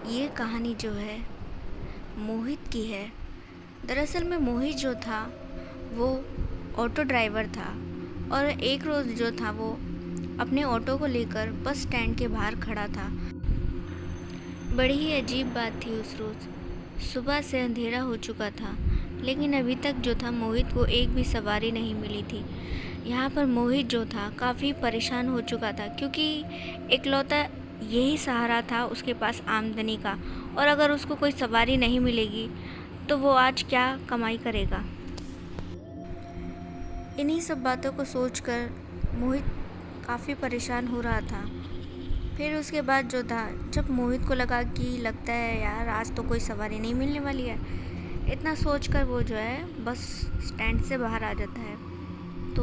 ये कहानी जो है मोहित की है। दरअसल में मोहित जो था वो ऑटो ड्राइवर था और एक रोज़ जो था वो अपने ऑटो को लेकर बस स्टैंड के बाहर खड़ा था। बड़ी ही अजीब बात थी उस रोज़। सुबह से अंधेरा हो चुका था लेकिन अभी तक जो था मोहित को एक भी सवारी नहीं मिली थी। यहाँ पर मोहित जो था काफ़ी परेशान हो चुका था क्योंकि इकलौता यही सहारा था उसके पास आमदनी का, और अगर उसको कोई सवारी नहीं मिलेगी तो वो आज क्या कमाई करेगा। इन्हीं सब बातों को सोचकर मोहित काफ़ी परेशान हो रहा था। फिर उसके बाद जो था, जब मोहित को लगा कि लगता है यार आज तो कोई सवारी नहीं मिलने वाली है, इतना सोचकर वो जो है बस स्टैंड से बाहर आ जाता है। तो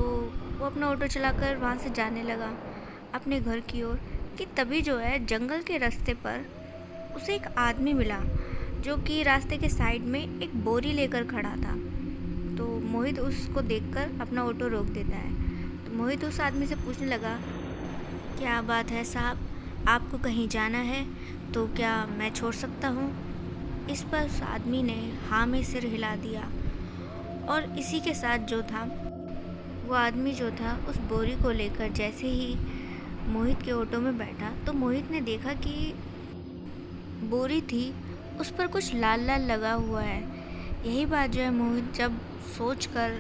वो अपना ऑटो चलाकर वहाँ से जाने लगा अपने घर की ओर कि तभी जो है जंगल के रास्ते पर उसे एक आदमी मिला जो कि रास्ते के साइड में एक बोरी लेकर खड़ा था। तो मोहित उसको देखकर अपना ऑटो रोक देता है। तो मोहित उस आदमी से पूछने लगा, क्या बात है साहब, आपको कहीं जाना है तो क्या मैं छोड़ सकता हूँ? इस पर उस आदमी ने हाँ में सिर हिला दिया और इसी के साथ जो था वो आदमी जो था उस बोरी को लेकर जैसे ही मोहित के ऑटो में बैठा तो मोहित ने देखा कि बोरी थी उस पर कुछ लाल लाल लगा हुआ है। यही बात जो है मोहित जब सोच कर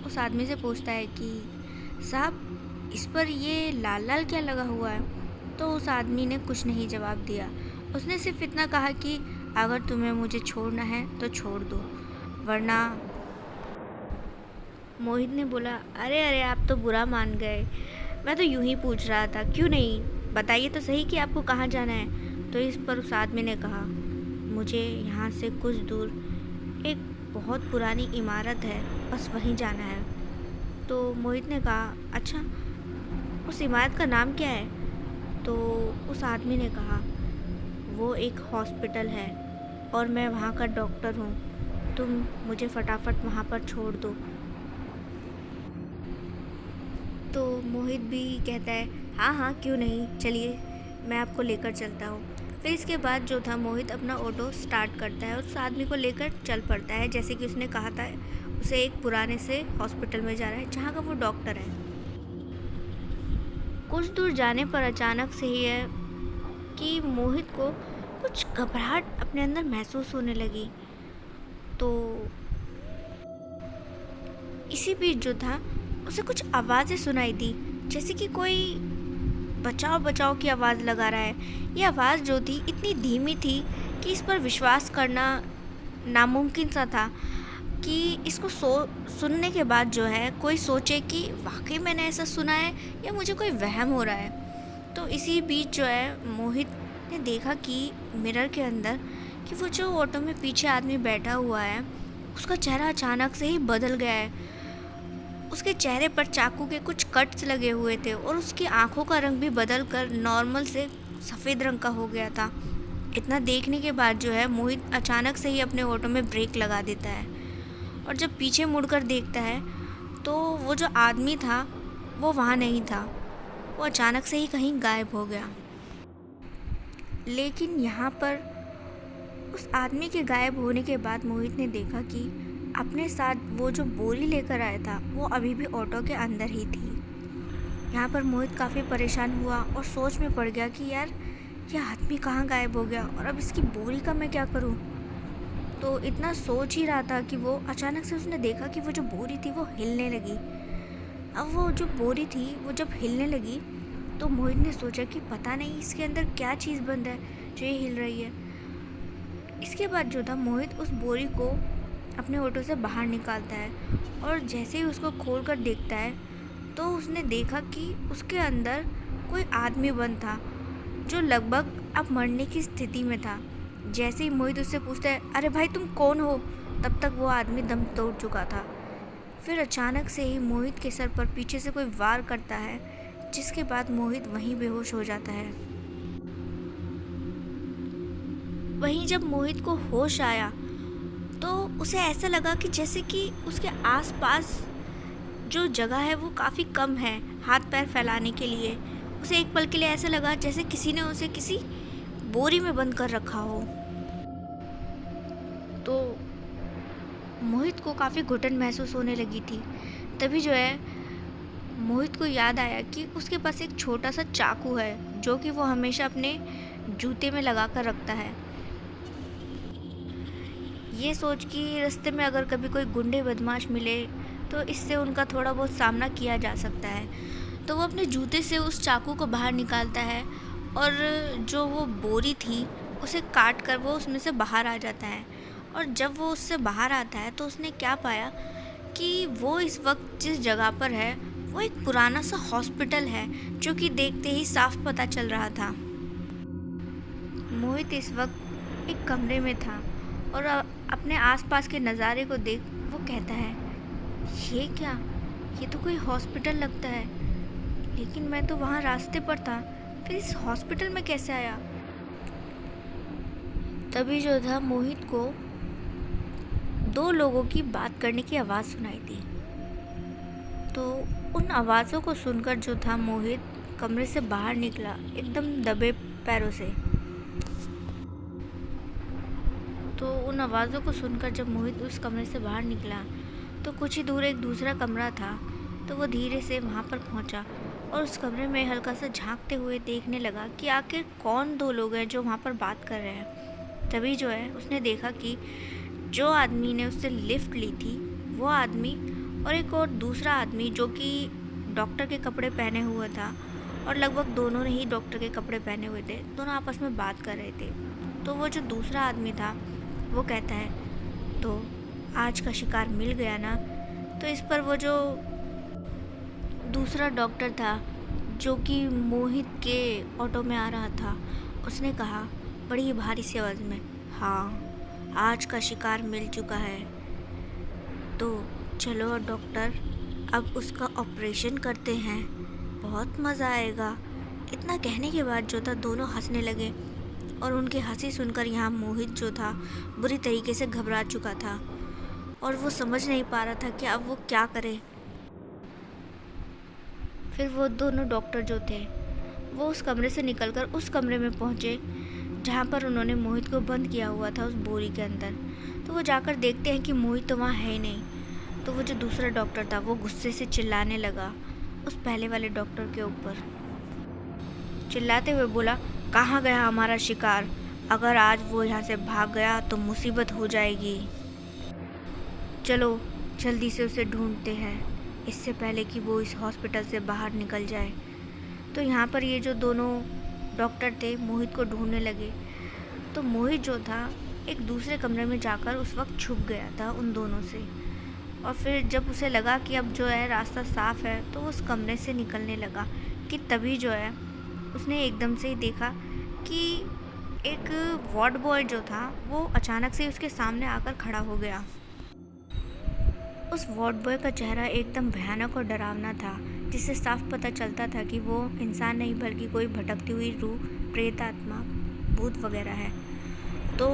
उस आदमी से पूछता है कि साहब इस पर ये लाल लाल क्या लगा हुआ है, तो उस आदमी ने कुछ नहीं जवाब दिया। उसने सिर्फ इतना कहा कि अगर तुम्हें मुझे छोड़ना है तो छोड़ दो, वरना। मोहित ने बोला, अरे अरे आप तो बुरा मान गए, मैं तो यूं ही पूछ रहा था, क्यों नहीं बताइए तो सही कि आपको कहाँ जाना है। तो इस पर उस आदमी ने कहा, मुझे यहाँ से कुछ दूर एक बहुत पुरानी इमारत है, बस वहीं जाना है। तो मोहित ने कहा, अच्छा उस इमारत का नाम क्या है? तो उस आदमी ने कहा, वो एक हॉस्पिटल है और मैं वहाँ का डॉक्टर हूँ, तुम मुझे फटाफट वहाँ पर छोड़ दो। तो मोहित भी कहता है, हाँ हाँ क्यों नहीं, चलिए मैं आपको लेकर चलता हूँ। फिर इसके बाद जो था मोहित अपना ऑटो स्टार्ट करता है और उस आदमी को लेकर चल पड़ता है, जैसे कि उसने कहा था उसे एक पुराने से हॉस्पिटल में जा रहा है जहाँ का वो डॉक्टर है। कुछ दूर जाने पर अचानक से ही है कि मोहित को कुछ घबराहट अपने अंदर महसूस होने लगी। तो इसी बीच जो था उसे कुछ आवाज़ें सुनाई दी, जैसे कि कोई बचाओ बचाओ की आवाज़ लगा रहा है। ये आवाज़ जो थी इतनी धीमी थी कि इस पर विश्वास करना नामुमकिन सा था कि इसको सुनने के बाद जो है कोई सोचे कि वाकई मैंने ऐसा सुना है या मुझे कोई वहम हो रहा है। तो इसी बीच जो है मोहित ने देखा कि मिरर के अंदर कि वो जो ऑटो में पीछे आदमी बैठा हुआ है उसका चेहरा अचानक से ही बदल गया है। उसके चेहरे पर चाकू के कुछ कट्स लगे हुए थे और उसकी आंखों का रंग भी बदल कर नॉर्मल से सफ़ेद रंग का हो गया था। इतना देखने के बाद जो है मोहित अचानक से ही अपने ऑटो में ब्रेक लगा देता है और जब पीछे मुड़कर देखता है तो वो जो आदमी था वो वहाँ नहीं था, वो अचानक से ही कहीं गायब हो गया। लेकिन यहाँ पर उस आदमी के गायब होने के बाद मोहित ने देखा कि अपने साथ वो जो बोरी लेकर आया था वो अभी भी ऑटो के अंदर ही थी। यहाँ पर मोहित काफ़ी परेशान हुआ और सोच में पड़ गया कि यार ये आदमी कहाँ गायब हो गया और अब इसकी बोरी का मैं क्या करूँ। तो इतना सोच ही रहा था कि वो अचानक से उसने देखा कि वो जो बोरी थी वो हिलने लगी। अब वो जो बोरी थी वो जब हिलने लगी तो मोहित ने सोचा कि पता नहीं इसके अंदर क्या चीज़ बंद है जो ये हिल रही है। इसके बाद जो था मोहित उस बोरी को अपने ऑटो से बाहर निकालता है और जैसे ही उसको खोल कर देखता है तो उसने देखा कि उसके अंदर कोई आदमी बंद था जो लगभग अब मरने की स्थिति में था। जैसे ही मोहित उससे पूछता है, अरे भाई तुम कौन हो, तब तक वो आदमी दम तोड़ चुका था। फिर अचानक से ही मोहित के सर पर पीछे से कोई वार करता है, जिसके बाद मोहित वहीं बेहोश हो जाता है। वहीं जब मोहित को होश आया तो उसे ऐसा लगा कि जैसे कि उसके आसपास जो जगह है वो काफ़ी कम है हाथ पैर फैलाने के लिए। उसे एक पल के लिए ऐसा लगा जैसे किसी ने उसे किसी बोरी में बंद कर रखा हो। तो मोहित को काफ़ी घुटन महसूस होने लगी थी। तभी जो है मोहित को याद आया कि उसके पास एक छोटा सा चाकू है जो कि वो हमेशा अपने जूते में लगा कर रखता है। ये सोच कि रास्ते में अगर कभी कोई गुंडे बदमाश मिले तो इससे उनका थोड़ा बहुत सामना किया जा सकता है। तो वो अपने जूते से उस चाकू को बाहर निकालता है और जो वो बोरी थी उसे काट कर वो उसमें से बाहर आ जाता है। और जब वो उससे बाहर आता है तो उसने क्या पाया कि वो इस वक्त जिस जगह पर है वो एक पुराना सा हॉस्पिटल है, जो कि देखते ही साफ पता चल रहा था। मोहित इस वक्त एक कमरे में था और अपने आसपास के नज़ारे को देख वो कहता है, ये क्या, ये तो कोई हॉस्पिटल लगता है, लेकिन मैं तो वहाँ रास्ते पर था, फिर इस हॉस्पिटल में कैसे आया। तभी जो था मोहित को दो लोगों की बात करने की आवाज़ सुनाई दी। तो उन आवाज़ों को सुनकर जो था मोहित कमरे से बाहर निकला एकदम दबे पैरों से। तो उन आवाज़ों को सुनकर जब मोहित उस कमरे से बाहर निकला तो कुछ ही दूर एक दूसरा कमरा था। तो वो धीरे से वहाँ पर पहुँचा और उस कमरे में हल्का सा झांकते हुए देखने लगा कि आखिर कौन दो लोग हैं जो वहाँ पर बात कर रहे हैं। तभी जो है उसने देखा कि जो आदमी ने उससे लिफ्ट ली थी वो आदमी और एक और दूसरा आदमी जो कि डॉक्टर के कपड़े पहने हुआ था, और लगभग दोनों ने ही डॉक्टर के कपड़े पहने हुए थे, दोनों आपस में बात कर रहे थे। तो वो जो दूसरा आदमी था वो कहता है, तो आज का शिकार मिल गया ना। तो इस पर वो जो दूसरा डॉक्टर था जो कि मोहित के ऑटो में आ रहा था उसने कहा बड़ी भारी सी आवाज़ में, हाँ आज का शिकार मिल चुका है, तो चलो डॉक्टर अब उसका ऑपरेशन करते हैं, बहुत मज़ा आएगा। इतना कहने के बाद जो था दोनों हंसने लगे और उनकी हंसी सुनकर यहाँ मोहित जो था बुरी तरीके से घबरा चुका था और वो समझ नहीं पा रहा था कि अब वो क्या करे। फिर वो दोनों डॉक्टर जो थे वो उस कमरे से निकलकर उस कमरे में पहुँचे जहाँ पर उन्होंने मोहित को बंद किया हुआ था उस बोरी के अंदर। तो वो जाकर देखते हैं कि मोहित तो वहाँ है ही नहीं। तो वो जो दूसरा डॉक्टर था वो गुस्से से चिल्लाने लगा उस पहले वाले डॉक्टर के ऊपर। चिल्लाते हुए बोला, कहाँ गया हमारा शिकार, अगर आज वो यहाँ से भाग गया तो मुसीबत हो जाएगी, चलो जल्दी से उसे ढूंढते हैं इससे पहले कि वो इस हॉस्पिटल से बाहर निकल जाए। तो यहाँ पर ये जो दोनों डॉक्टर थे मोहित को ढूंढने लगे। तो मोहित जो था एक दूसरे कमरे में जाकर उस वक्त छुप गया था उन दोनों से, और फिर जब उसे लगा कि अब जो है रास्ता साफ है तो उस कमरे से निकलने लगा कि तभी जो है उसने एकदम से ही देखा कि एक वार्ड बॉय जो था वो अचानक से उसके सामने आकर खड़ा हो गया। उस वार्ड बॉय का चेहरा एकदम भयानक और डरावना था, जिससे साफ पता चलता था कि वो इंसान नहीं बल्कि कोई भटकती हुई रूह, प्रेत आत्मा, भूत वगैरह है। तो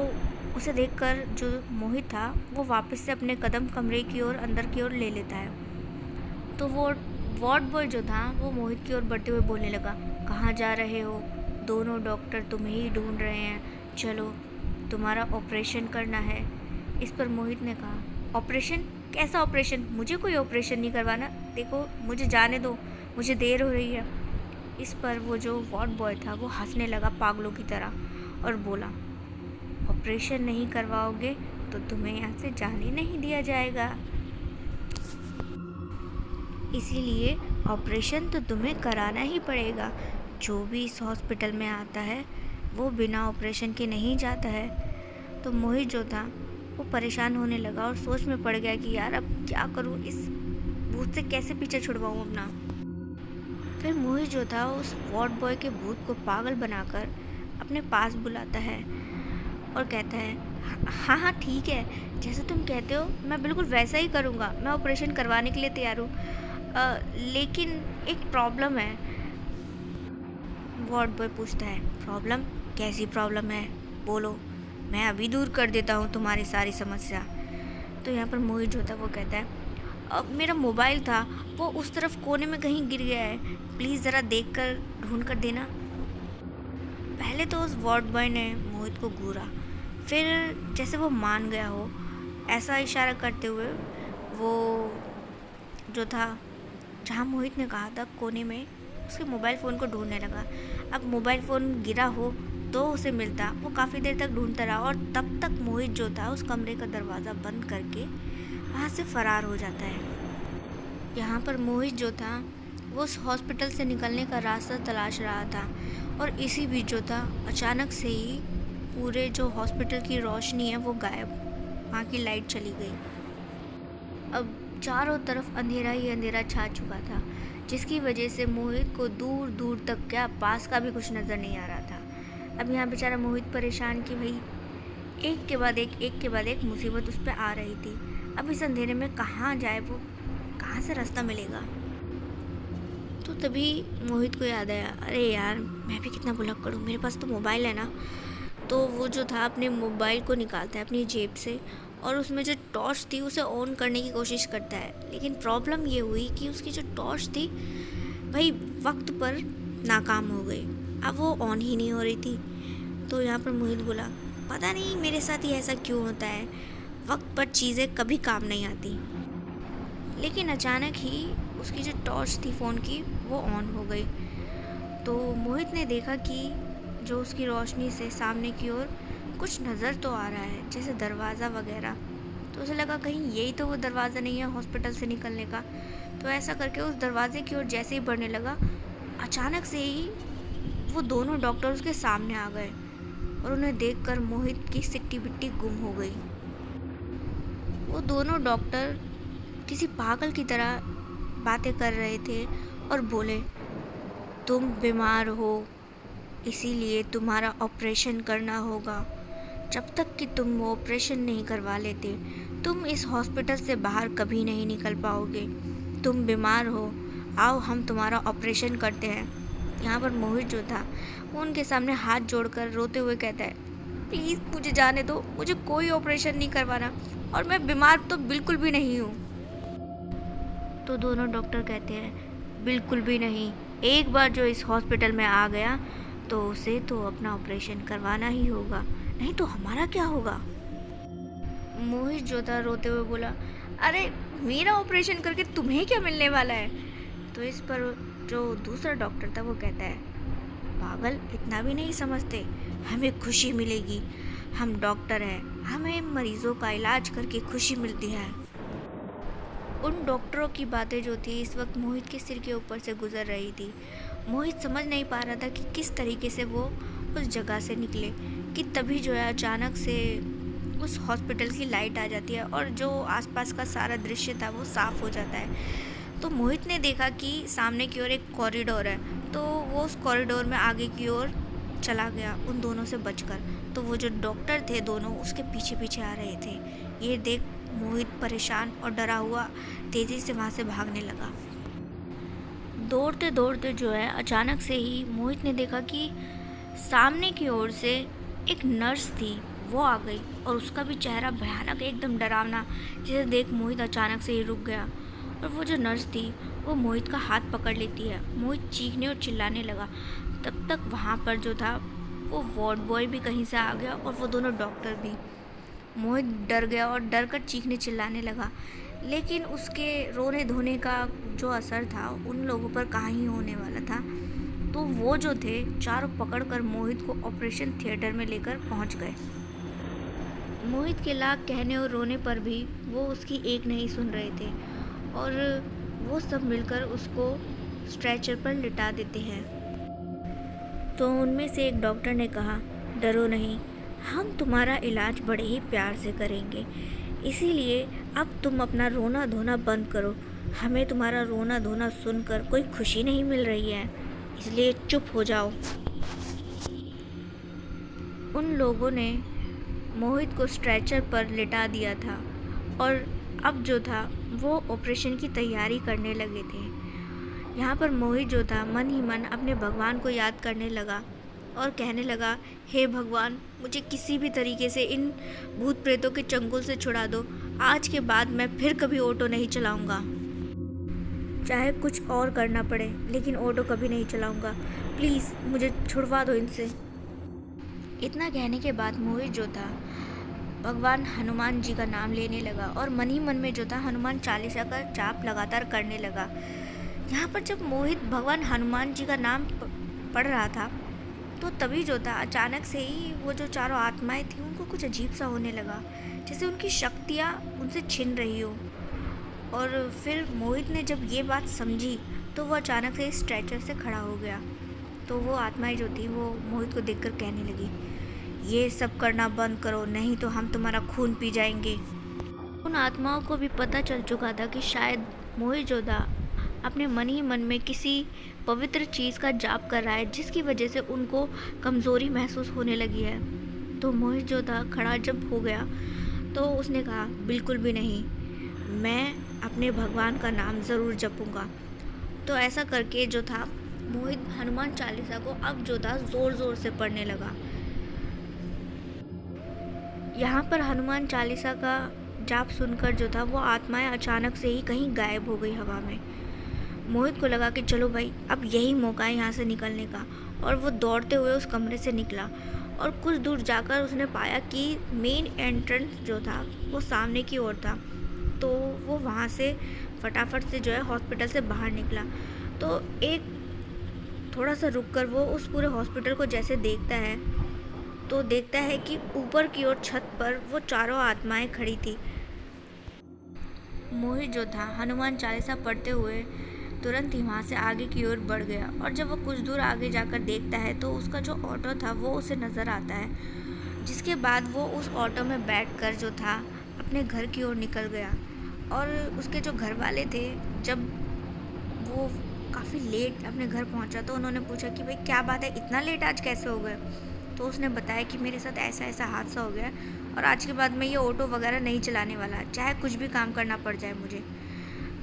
उसे देखकर जो मोहित था वो वापस से अपने कदम कमरे की ओर अंदर की ओर ले लेता है। तो वो वार्ड बॉय जो था वो मोहित की ओर बढ़ते हुए बोलने लगा, कहाँ जा रहे हो, दोनों डॉक्टर तुम्हें ही ढूंढ रहे हैं, चलो तुम्हारा ऑपरेशन करना है। इस पर मोहित ने कहा, ऑपरेशन, कैसा ऑपरेशन, मुझे कोई ऑपरेशन नहीं करवाना, देखो मुझे जाने दो, मुझे देर हो रही है। इस पर वो जो वार्ड बॉय था वो हंसने लगा पागलों की तरह और बोला, ऑपरेशन नहीं करवाओगे तो तुम्हें यहाँ से जाने नहीं दिया जाएगा, इसीलिए ऑपरेशन तो तुम्हें कराना ही पड़ेगा। जो भी इस हॉस्पिटल में आता है वो बिना ऑपरेशन के नहीं जाता है। तो मोहित जो था वो परेशान होने लगा और सोच में पड़ गया कि यार अब क्या करूँ, इस भूत से कैसे पीछे छुड़वाऊँ अपना। फिर मोहित जो था उस वार्ड बॉय के भूत को पागल बनाकर अपने पास बुलाता है और कहता है, हाँ हाँ ठीक है, जैसा तुम कहते हो मैं बिल्कुल वैसा ही करूँगा, मैं ऑपरेशन करवाने के लिए तैयार हूँ, लेकिन एक प्रॉब्लम है। वार्ड बॉय पूछता है, प्रॉब्लम, कैसी प्रॉब्लम है, बोलो, मैं अभी दूर कर देता हूँ तुम्हारी सारी समस्या। तो यहाँ पर मोहित जो था वो कहता है, अब मेरा मोबाइल था वो उस तरफ कोने में कहीं गिर गया है, प्लीज़ ज़रा देख कर ढूंढ कर देना। पहले तो उस वार्ड बॉय ने मोहित को घूरा, फिर जैसे वो मान गया हो ऐसा इशारा करते हुए वो जो था जहाँ मोहित ने कहा था कोने में उसके मोबाइल फ़ोन को ढूंढने लगा। अब मोबाइल फ़ोन गिरा हो तो उसे मिलता। वो काफ़ी देर तक ढूंढता रहा और तब तक मोहित जो था उस कमरे का दरवाज़ा बंद करके वहाँ से फ़रार हो जाता है। यहाँ पर मोहित जो था वो उस हॉस्पिटल से निकलने का रास्ता तलाश रहा था और इसी बीच जो था अचानक से ही पूरे जो हॉस्पिटल की रोशनी है वो गायब, वहाँ की लाइट चली गई। अब चारों तरफ अंधेरा ही अंधेरा छा चुका था, जिसकी वजह से मोहित को दूर दूर तक क्या पास का भी कुछ नज़र नहीं आ रहा था। अब यहाँ बेचारा मोहित परेशान कि भाई एक के बाद एक मुसीबत उस पर आ रही थी। अब इस अंधेरे में कहाँ जाए, वो कहाँ से रास्ता मिलेगा। तो तभी मोहित को याद आया, अरे यार मैं भी कितना भुलक्कड़ हूँ, मेरे पास तो मोबाइल है ना। तो वो जो था अपने मोबाइल को निकालता है अपनी जेब से और उसमें जो टॉर्च थी उसे ऑन करने की कोशिश करता है। लेकिन प्रॉब्लम ये हुई कि उसकी जो टॉर्च थी भाई वक्त पर नाकाम हो गई। अब वो ऑन ही नहीं हो रही थी। तो यहाँ पर मोहित बोला, पता नहीं मेरे साथ ही ऐसा क्यों होता है, वक्त पर चीज़ें कभी काम नहीं आती। लेकिन अचानक ही उसकी जो टॉर्च थी फ़ोन की वो ऑन हो गई। तो मोहित ने देखा कि जो उसकी रोशनी से सामने की ओर कुछ नज़र तो आ रहा है, जैसे दरवाज़ा वगैरह। तो उसे लगा कहीं यही तो वो दरवाज़ा नहीं है हॉस्पिटल से निकलने का। तो ऐसा करके उस दरवाजे की ओर जैसे ही बढ़ने लगा, अचानक से ही वो दोनों डॉक्टर उसके सामने आ गए और उन्हें देखकर मोहित की सिट्टी बिट्टी गुम हो गई। वो दोनों डॉक्टर किसी पागल की तरह बातें कर रहे थे और बोले, तुम बीमार हो इसीलिए तुम्हारा ऑपरेशन करना होगा। जब तक कि तुम वो ऑपरेशन नहीं करवा लेते तुम इस हॉस्पिटल से बाहर कभी नहीं निकल पाओगे। तुम बीमार हो, आओ हम तुम्हारा ऑपरेशन करते हैं। यहाँ पर मोहित जो था वो उनके सामने हाथ जोड़कर रोते हुए कहता है, प्लीज़ मुझे जाने दो, मुझे कोई ऑपरेशन नहीं करवाना और मैं बीमार तो बिल्कुल भी नहीं हूँ। तो दोनों डॉक्टर कहते हैं, बिल्कुल भी नहीं, एक बार जो इस हॉस्पिटल में आ गया तो उसे तो अपना ऑपरेशन करवाना ही होगा, नहीं तो हमारा क्या होगा। मोहित जो था रोते हुए बोला, अरे मेरा ऑपरेशन करके तुम्हें क्या मिलने वाला है। तो इस पर जो दूसरा डॉक्टर था वो कहता है, पागल इतना भी नहीं समझते, हमें खुशी मिलेगी, हम डॉक्टर हैं, हमें मरीजों का इलाज करके खुशी मिलती है। उन डॉक्टरों की बातें जो थी इस वक्त मोहित के सिर के ऊपर से गुजर रही थी। मोहित समझ नहीं पा रहा था कि किस तरीके से वो उस जगह से निकले कि तभी जो है अचानक से उस हॉस्पिटल की लाइट आ जाती है और जो आसपास का सारा दृश्य था वो साफ़ हो जाता है। तो मोहित ने देखा कि सामने की ओर एक कॉरिडोर है, तो वो उस कॉरिडोर में आगे की ओर चला गया उन दोनों से बचकर। तो वो जो डॉक्टर थे दोनों उसके पीछे पीछे आ रहे थे। ये देख मोहित परेशान और डरा हुआ तेज़ी से वहाँ से भागने लगा। दौड़ते दौड़ते जो है अचानक से ही मोहित ने देखा कि सामने की ओर से एक नर्स थी, वो आ गई और उसका भी चेहरा भयानक एकदम डरावना, जिसे देख मोहित अचानक से ही रुक गया। और वो जो नर्स थी वो मोहित का हाथ पकड़ लेती है। मोहित चीखने और चिल्लाने लगा। तब तक वहाँ पर जो था वो वार्ड बॉय भी कहीं से आ गया और वो दोनों डॉक्टर भी। मोहित डर गया और डर कर चीखने चिल्लाने लगा, लेकिन उसके रोने धोने का जो असर था उन लोगों पर कहाँ ही होने वाला था। तो वो जो थे चारों पकड़कर मोहित को ऑपरेशन थिएटर में लेकर पहुंच गए। मोहित के लाख कहने और रोने पर भी वो उसकी एक नहीं सुन रहे थे और वो सब मिलकर उसको स्ट्रेचर पर लिटा देते हैं। तो उनमें से एक डॉक्टर ने कहा, डरो नहीं, हम तुम्हारा इलाज बड़े ही प्यार से करेंगे, इसीलिए अब तुम अपना रोना धोना बंद करो। हमें तुम्हारा रोना धोना सुनकर कोई खुशी नहीं मिल रही है, इसलिए चुप हो जाओ। उन लोगों ने मोहित को स्ट्रेचर पर लिटा दिया था और अब जो था वो ऑपरेशन की तैयारी करने लगे थे। यहाँ पर मोहित जो था मन ही मन अपने भगवान को याद करने लगा और कहने लगा, हे भगवान, मुझे किसी भी तरीके से इन भूत प्रेतों के चंगुल से छुड़ा दो। आज के बाद मैं फिर कभी ऑटो नहीं चलाऊँगा, चाहे कुछ और करना पड़े, लेकिन ऑटो कभी नहीं चलाऊँगा। प्लीज़ मुझे छुड़वा दो इनसे। इतना कहने के बाद मोहित जो था भगवान हनुमान जी का नाम लेने लगा और मन ही मन में जो था हनुमान चालीसा का जाप लगातार करने लगा। यहाँ पर जब मोहित भगवान हनुमान जी का नाम पढ़ रहा था तो तभी जो था अचानक से ही वो जो चारों आत्माएं थी उनको कुछ अजीब सा होने लगा, जैसे उनकी शक्तियाँ उनसे छिन रही हो। और फिर मोहित ने जब ये बात समझी तो वो अचानक से स्ट्रेचर से खड़ा हो गया। तो वो आत्माएं जो थी वो मोहित को देखकर कहने लगी, ये सब करना बंद करो नहीं तो हम तुम्हारा खून पी जाएंगे। उन आत्माओं को भी पता चल चुका था कि शायद मोहित जो था अपने मन ही मन में किसी पवित्र चीज़ का जाप कर रहा है, जिसकी वजह से उनको कमज़ोरी महसूस होने लगी है। तो मोहित जो था खड़ा जब हो गया तो उसने कहा, बिल्कुल भी नहीं, मैं अपने भगवान का नाम ज़रूर जपूँगा। तो ऐसा करके जो था मोहित हनुमान चालीसा को अब जो था ज़ोर ज़ोर से पढ़ने लगा। यहाँ पर हनुमान चालीसा का जाप सुनकर जो था वो आत्माएं अचानक से ही कहीं गायब हो गई हवा में। मोहित को लगा कि चलो भाई अब यही मौका है यहाँ से निकलने का, और वो दौड़ते हुए उस कमरे से निकला और कुछ दूर जाकर उसने पाया कि मेन एंट्रेंस जो था वो सामने की ओर था। तो वो वहाँ से फटाफट से जो है हॉस्पिटल से बाहर निकला। तो एक थोड़ा सा रुककर वो उस पूरे हॉस्पिटल को जैसे देखता है तो देखता है कि ऊपर की ओर छत पर वो चारों आत्माएं खड़ी थी। मोहित जो था हनुमान चालीसा पढ़ते हुए तुरंत ही वहाँ से आगे की ओर बढ़ गया, और जब वो कुछ दूर आगे जाकर देखता है तो उसका जो ऑटो था वो उसे नज़र आता है। जिसके बाद वो उस ऑटो में बैठकर जो था अपने घर की ओर निकल गया। और उसके जो घर वाले थे, जब वो काफ़ी लेट अपने घर पहुंचा तो उन्होंने पूछा कि भाई क्या बात है, इतना लेट आज कैसे हो गए। तो उसने बताया कि मेरे साथ ऐसा ऐसा हादसा हो गया और आज के बाद मैं ये ऑटो वगैरह नहीं चलाने वाला, चाहे कुछ भी काम करना पड़ जाए मुझे।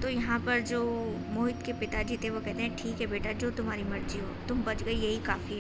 तो यहाँ पर जो मोहित के पिताजी थे वो कहते हैं, ठीक है बेटा, जो तुम्हारी मर्जी हो, तुम बच गई यही काफ़ी है।